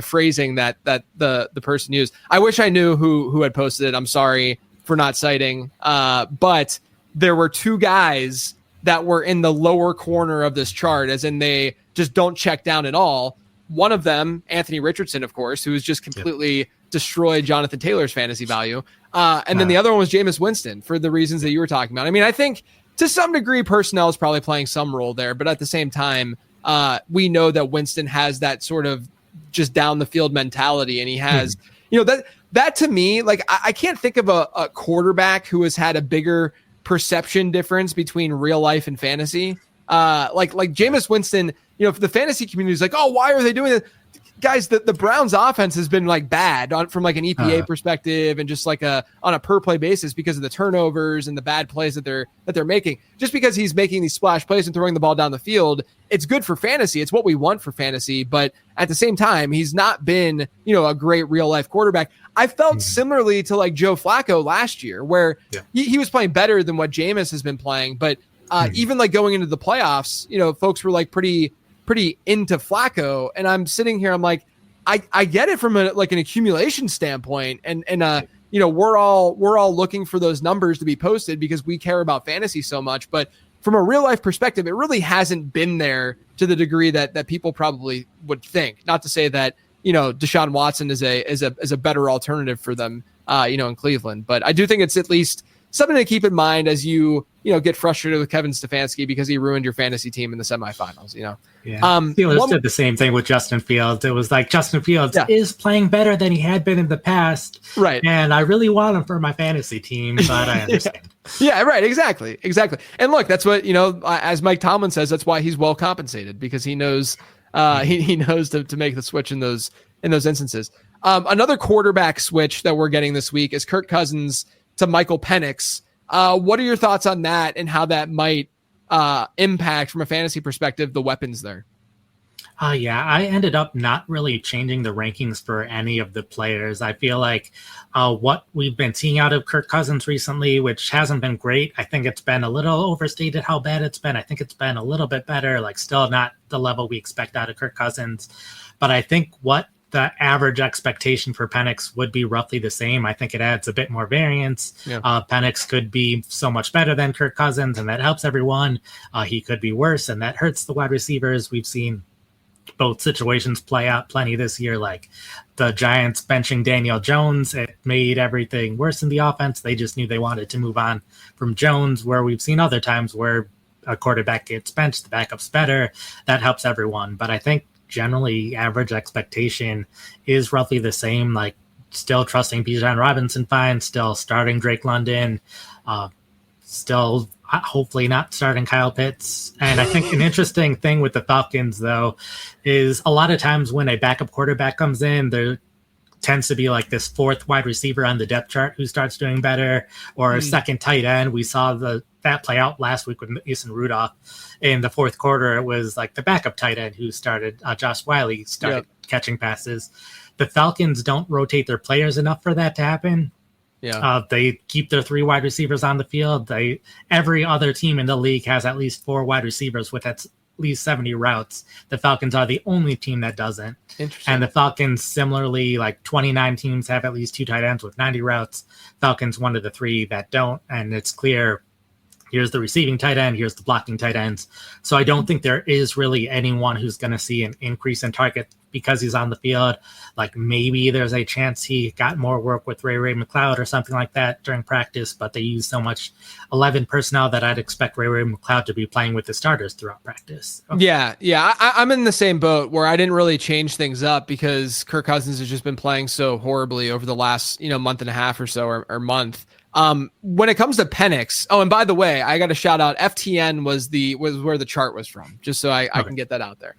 phrasing that the person used. I wish I knew who had posted it. I'm sorry for not citing, but there were 2 guys that were in the lower corner of this chart, as in they just don't check down at all. One of them, Anthony Richardson, of course, who has just completely destroyed Jonathan Taylor's fantasy value. And then the other one was Jameis Winston, for the reasons that you were talking about. I mean, I think to some degree personnel is probably playing some role there, but at the same time, we know that Winston has that sort of just down the field mentality, and he has, that to me, like I can't think of a quarterback who has had a bigger perception difference between real life and fantasy. Like Jameis Winston, for the fantasy community is like, oh, why are they doing it? Guys, the Browns offense has been like bad from like an EPA perspective, and just like on a per play basis because of the turnovers and the bad plays that they're making. Just because he's making these splash plays and throwing the ball down the field, it's good for fantasy. It's what we want for fantasy. But at the same time, he's not been, a great real life quarterback. I felt similarly to like Joe Flacco last year, where he was playing better than what Jameis has been playing. But even like going into the playoffs, folks were like pretty into Flacco, and I'm sitting here, I'm like, I get it from an accumulation standpoint, and we're all looking for those numbers to be posted because we care about fantasy so much, but from a real life perspective, it really hasn't been there to the degree that people probably would think. Not to say that Deshaun Watson is a better alternative for them in Cleveland, but I do think it's at least something to keep in mind as you get frustrated with Kevin Stefanski because he ruined your fantasy team in the semifinals. Yeah. Steelers did the same thing with Justin Fields. It was like Justin Fields is playing better than he had been in the past, right? And I really want him for my fantasy team, but I understand. Yeah, right. Exactly. And look, that's what as Mike Tomlin says, that's why he's well compensated, because he knows he knows to make the switch in those instances. Another quarterback switch that we're getting this week is Kirk Cousins to Michael Penix. What are your thoughts on that, and how that might impact from a fantasy perspective the weapons there? I ended up not really changing the rankings for any of the players. I feel like what we've been seeing out of Kirk Cousins recently, which hasn't been great, I think it's been a little overstated how bad it's been. I think it's been a little bit better, like still not the level we expect out of Kirk Cousins. But I think what the average expectation for Penix would be roughly the same. I think it adds a bit more variance. Yeah. Penix could be so much better than Kirk Cousins, and that helps everyone. He could be worse, and that hurts the wide receivers. We've seen both situations play out plenty this year, like the Giants benching Daniel Jones. It made everything worse in the offense. They just knew they wanted to move on from Jones, where we've seen other times where a quarterback gets benched, the backup's better. That helps everyone. But I think generally average expectation is roughly the same. Like still trusting Bijan Robinson fine, still starting Drake London, still hopefully not starting Kyle Pitts. And I think an interesting thing with the Falcons, though, is a lot of times when a backup quarterback comes in, there tends to be like this fourth wide receiver on the depth chart who starts doing better, or a second tight end. We saw that play out last week with Mason Rudolph. In the fourth quarter, it was like the backup tight end who started, Josh Wiley, started catching passes. The Falcons don't rotate their players enough for that to happen. Yeah, they keep their 3 wide receivers on the field. Every other team in the league has at least 4 wide receivers with at least 70 routes. The Falcons are the only team that doesn't. Interesting. And the Falcons, similarly, like 29 teams have at least 2 tight ends with 90 routes. Falcons, one of the 3 that don't. And it's clear, here's the receiving tight end, here's the blocking tight ends. So I don't think there is really anyone who's going to see an increase in target because he's on the field. Like maybe there's a chance he got more work with Ray McLeod or something like that during practice, but they use so much 11 personnel that I'd expect Ray McLeod to be playing with the starters throughout practice. So. Yeah. I'm in the same boat where I didn't really change things up because Kirk Cousins has just been playing so horribly over the last, month and a half or so or month. When it comes to Penix, and by the way, I got to shout out FTN was where the chart was from, just so I can get that out there.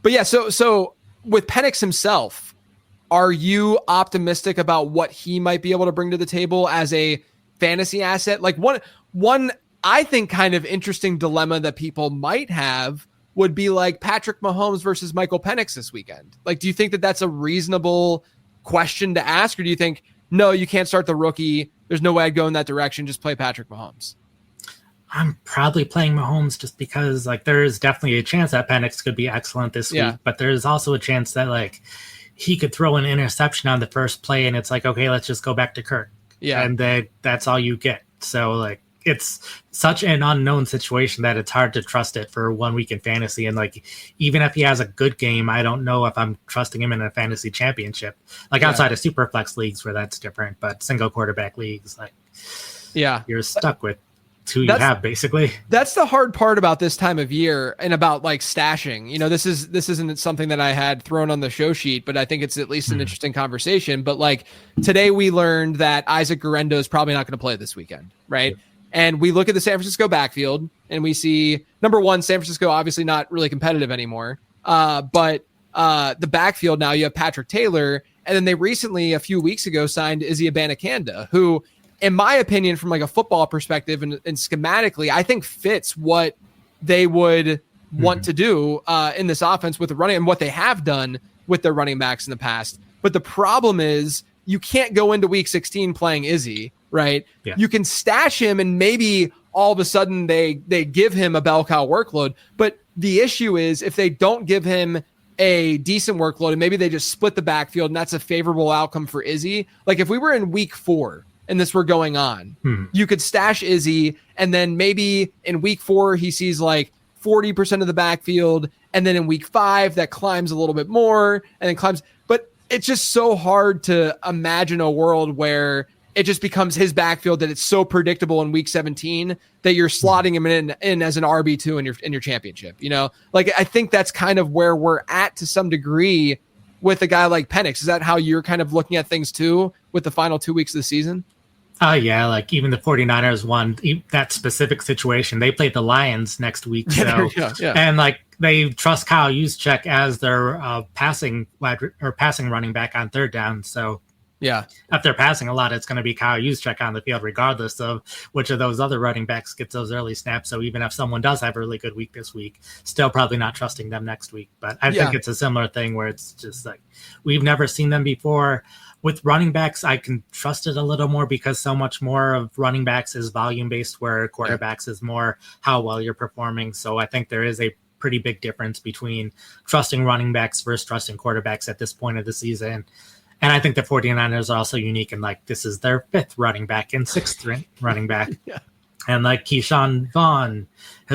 But yeah, so with Penix himself, are you optimistic about what he might be able to bring to the table as a fantasy asset? Like one I think kind of interesting dilemma that people might have would be like Patrick Mahomes versus Michael Penix this weekend. Like, do you think that that's a reasonable question to ask, or do you think, no, you can't start the rookie, there's no way I'd go in that direction, just play Patrick Mahomes? I'm probably playing Mahomes just because like there is definitely a chance that Penix could be excellent this week, but there's also a chance that like he could throw an interception on the first play and it's like, okay, let's just go back to Kirk. Yeah. And that's all you get. So like it's such an unknown situation that it's hard to trust it for 1 week in fantasy. And like, even if he has a good game, I don't know if I'm trusting him in a fantasy championship, like outside of super flex leagues where that's different, but single quarterback leagues, like you're stuck with who you have basically. That's the hard part about this time of year and about like stashing. This isn't something that I had thrown on the show sheet, but I think it's at least an interesting conversation. But like today we learned that Isaac Guerrero is probably not going to play this weekend, right? Yeah. And we look at the San Francisco backfield and we see, number one, San Francisco obviously not really competitive anymore. But the backfield now, you have Patrick Taylor, and then they recently, a few weeks ago, signed Izzy Abanikanda, who, in my opinion, from like a football perspective and schematically, I think fits what they would want to do in this offense with the running and what they have done with their running backs in the past. But the problem is you can't go into week 16 playing Izzy, right? Yeah. You can stash him and maybe all of a sudden they give him a bell cow workload. But the issue is if they don't give him a decent workload and maybe they just split the backfield and that's a favorable outcome for Izzy. Like if we were in week 4 and this were going on, you could stash Izzy and then maybe in week 4 he sees like 40% of the backfield, and then in week 5 that climbs a little bit more and then climbs. But it's just so hard to imagine a world where it just becomes his backfield that it's so predictable in week 17 that you're slotting him in as an RB2 in your championship. Like I think that's kind of where we're at to some degree with a guy like Penix. Is that how you're kind of looking at things too with the final 2 weeks of the season? Yeah, like even the 49ers won that specific situation. They played the Lions next week. So, and like they trust Kyle Juszczyk as their passing running back on third down. So yeah, if they're passing a lot, it's going to be Kyle Juszczyk on the field, regardless of which of those other running backs gets those early snaps. So even if someone does have a really good week this week, still probably not trusting them next week. But I think it's a similar thing where it's just like we've never seen them before. With running backs, I can trust it a little more because so much more of running backs is volume-based, where quarterbacks is more how well you're performing. So I think there is a pretty big difference between trusting running backs versus trusting quarterbacks at this point of the season. And I think the 49ers are also unique in like this is their 5th running back and 6th running back. And like Keyshawn Vaughn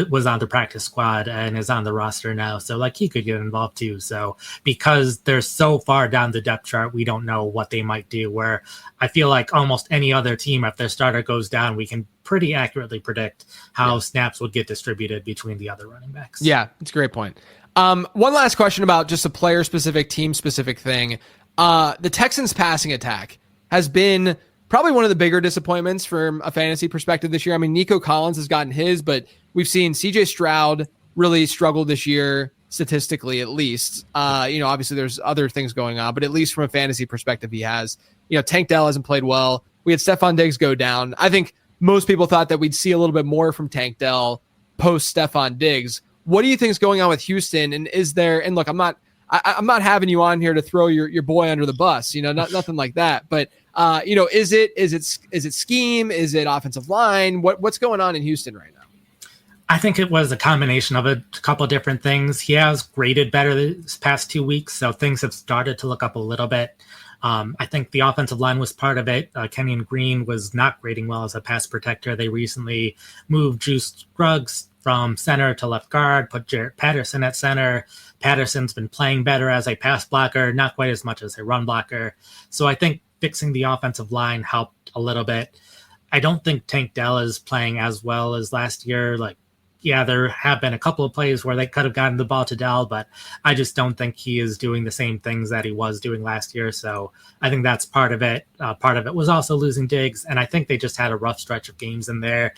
was on the practice squad and is on the roster now. So like he could get involved too. So because they're so far down the depth chart, we don't know what they might do, where I feel like almost any other team, if their starter goes down, we can pretty accurately predict how snaps would get distributed between the other running backs. Yeah, it's a great point. One last question about just a player specific, team specific thing. The Texans passing attack has been probably one of the bigger disappointments from a fantasy perspective this year. I mean, Nico Collins has gotten his, but we've seen CJ Stroud really struggle this year, statistically at least. Obviously there's other things going on, but at least from a fantasy perspective, he has. Tank Dell hasn't played well. We had Stephon Diggs go down. I think most people thought that we'd see a little bit more from Tank Dell post Stephon Diggs. What do you think is going on with Houston? And is there, and look, I'm not having you on here to throw your boy under the bus, nothing like that. But is it scheme? Is it offensive line? What's going on in Houston right now? I think it was a combination of a couple of different things. He has graded better this past 2 weeks, so things have started to look up a little bit. I think the offensive line was part of it. Kenyon Green was not grading well as a pass protector. They recently moved Juice Scruggs from center to left guard, put Jarrett Patterson at center. Patterson's been playing better as a pass blocker, not quite as much as a run blocker. So I think fixing the offensive line helped a little bit. I don't think Tank Dell is playing as well as last year. Yeah, there have been a couple of plays where they could have gotten the ball to Dell, but I just don't think he is doing the same things that he was doing last year. So I think that's part of it. Part of it was also losing Diggs, and I think they just had a rough stretch of games in there.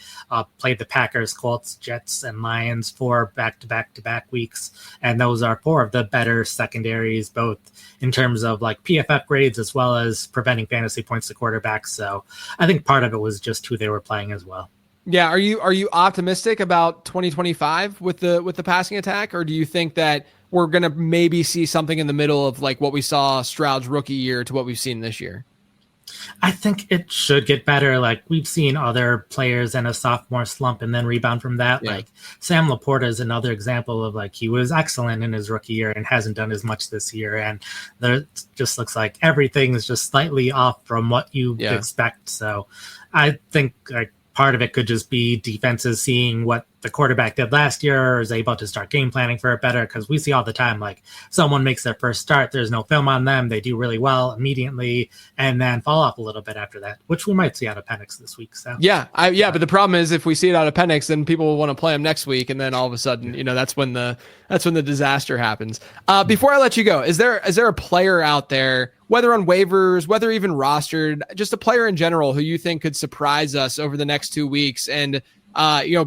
Played the Packers, Colts, Jets, and Lions 4 back-to-back weeks, and those are 4 of the better secondaries, both in terms of like PFF grades as well as preventing fantasy points to quarterbacks. So I think part of it was just who they were playing as well. Yeah, are you optimistic about 2025 with the passing attack, or do you think that we're going to maybe see something in the middle of like what we saw Stroud's rookie year to what we've seen this year? I think it should get better. Like we've seen other players in a sophomore slump and then rebound from that. Yeah. Like Sam Laporta is another example of like he was excellent in his rookie year and hasn't done as much this year. And there just looks like everything is just slightly off from what you expect. So I think like part of it could just be defenses seeing what the quarterback did last year, or is able to start game planning for it better. Because we see all the time, like someone makes their first start, there's no film on them, they do really well immediately, and then fall off a little bit after that, which we might see out of Penix this week. So but the problem is if we see it out of Penix, then people will want to play him next week, and then all of a sudden, that's when the disaster happens. Before I let you go, is there a player out there, whether on waivers, whether even rostered, just a player in general who you think could surprise us over the next 2 weeks and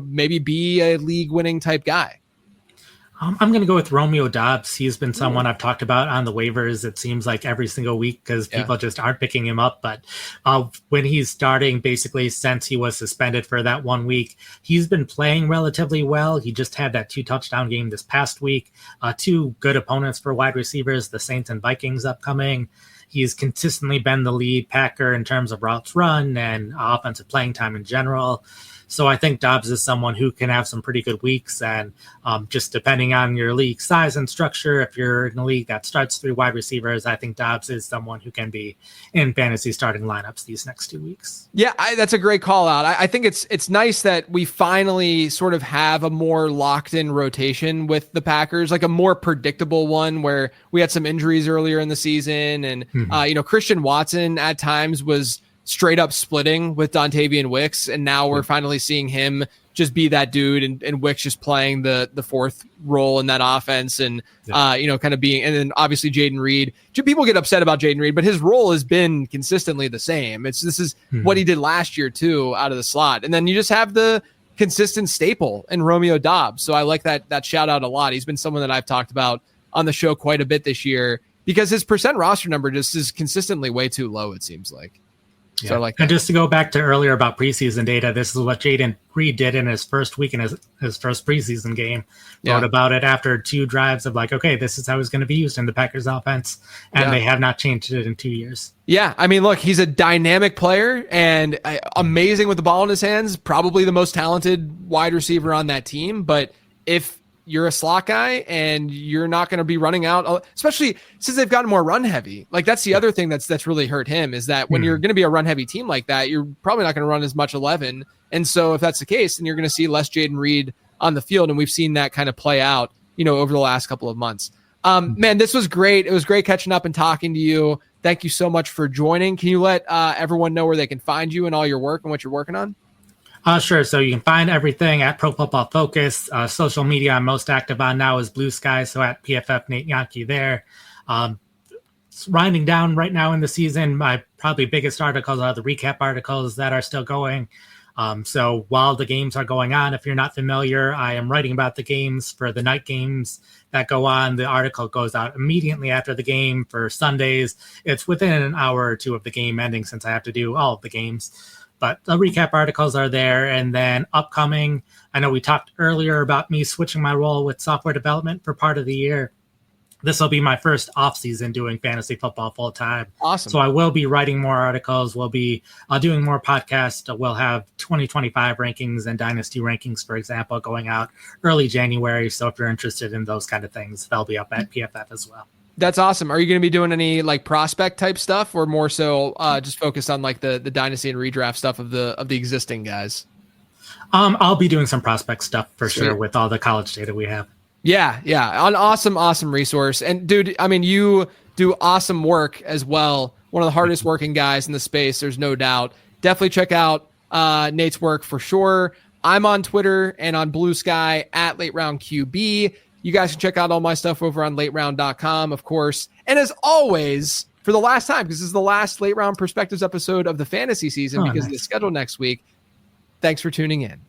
maybe be a league-winning type guy? I'm going to go with Romeo Doubs. He's been someone I've talked about on the waivers, it seems like every single week, because people just aren't picking him up. But when he's starting, basically since he was suspended for that 1 week, he's been playing relatively well. He just had that 2-touchdown game this past week. 2 good opponents for wide receivers, the Saints and Vikings upcoming. He's consistently been the lead Packer in terms of routes run and offensive playing time in general. So I think Doubs is someone who can have some pretty good weeks, and just depending on your league size and structure, if you're in a league that starts 3 wide receivers, I think Doubs is someone who can be in fantasy starting lineups these next 2 weeks. Yeah, that's a great call out. I think it's nice that we finally sort of have a more locked in rotation with the Packers, like a more predictable one where we had some injuries earlier in the season, and Christian Watson at times was straight up splitting with Dontavian Wicks, and now we're finally seeing him just be that dude, and Wicks just playing the fourth role in that offense, and kind of being, and then obviously Jaden Reed. People get upset about Jaden Reed, but his role has been consistently the same. This is what he did last year too, out of the slot, and then you just have the consistent staple in Romeo Doubs. So I like that shout out a lot. He's been someone that I've talked about on the show quite a bit this year because his percent roster number just is consistently way too low, it seems like. Yeah. So like, and just to go back to earlier about preseason data, this is what Jaden Reed did in his first week in his first preseason game. Wrote about it after 2 drives of like, okay, this is how he's going to be used in the Packers offense, and they have not changed it in 2 years. Yeah, I mean, look, he's a dynamic player and amazing with the ball in his hands, probably the most talented wide receiver on that team. But if you're a slot guy and you're not going to be running out, especially since they've gotten more run heavy. Like that's the other thing that's really hurt him is that when you're going to be a run heavy team like that, you're probably not going to run as much 11. And so if that's the case, then you're going to see less Jaden Reed on the field. And we've seen that kind of play out, over the last couple of months. Man, this was great. It was great catching up and talking to you. Thank you so much for joining. Can you let everyone know where they can find you and all your work and what you're working on? Sure. So you can find everything at Pro Football Focus. Social media I'm most active on now is Blue Sky. So at PFF Nate Jahnke there. It's winding down right now in the season. My probably biggest articles are the recap articles that are still going. So while the games are going on, if you're not familiar, I am writing about the games for the night games that go on. The article goes out immediately after the game for Sundays. It's within an hour or two of the game ending since I have to do all of the games. But the recap articles are there. And then upcoming, I know we talked earlier about me switching my role with software development for part of the year. This will be my first off season doing fantasy football full time. Awesome. So I will be writing more articles. We'll be doing more podcasts. We'll have 2025 rankings and dynasty rankings, for example, going out early January. So if you're interested in those kind of things, they'll be up at PFF as well. That's awesome. Are you going to be doing any like prospect type stuff or more so just focused on like the dynasty and redraft stuff of the existing guys? I'll be doing some prospect stuff for sure with all the college data we have. Yeah. An awesome resource. And dude, I mean, you do awesome work as well. One of the hardest working guys in the space. There's no doubt. Definitely check out Nate's work for sure. I'm on Twitter and on Blue Sky at Late Round QB. You guys can check out all my stuff over on lateround.com, of course. And as always, for the last time, because this is the last Late Round Perspectives episode of the fantasy season of the schedule next week, thanks for tuning in.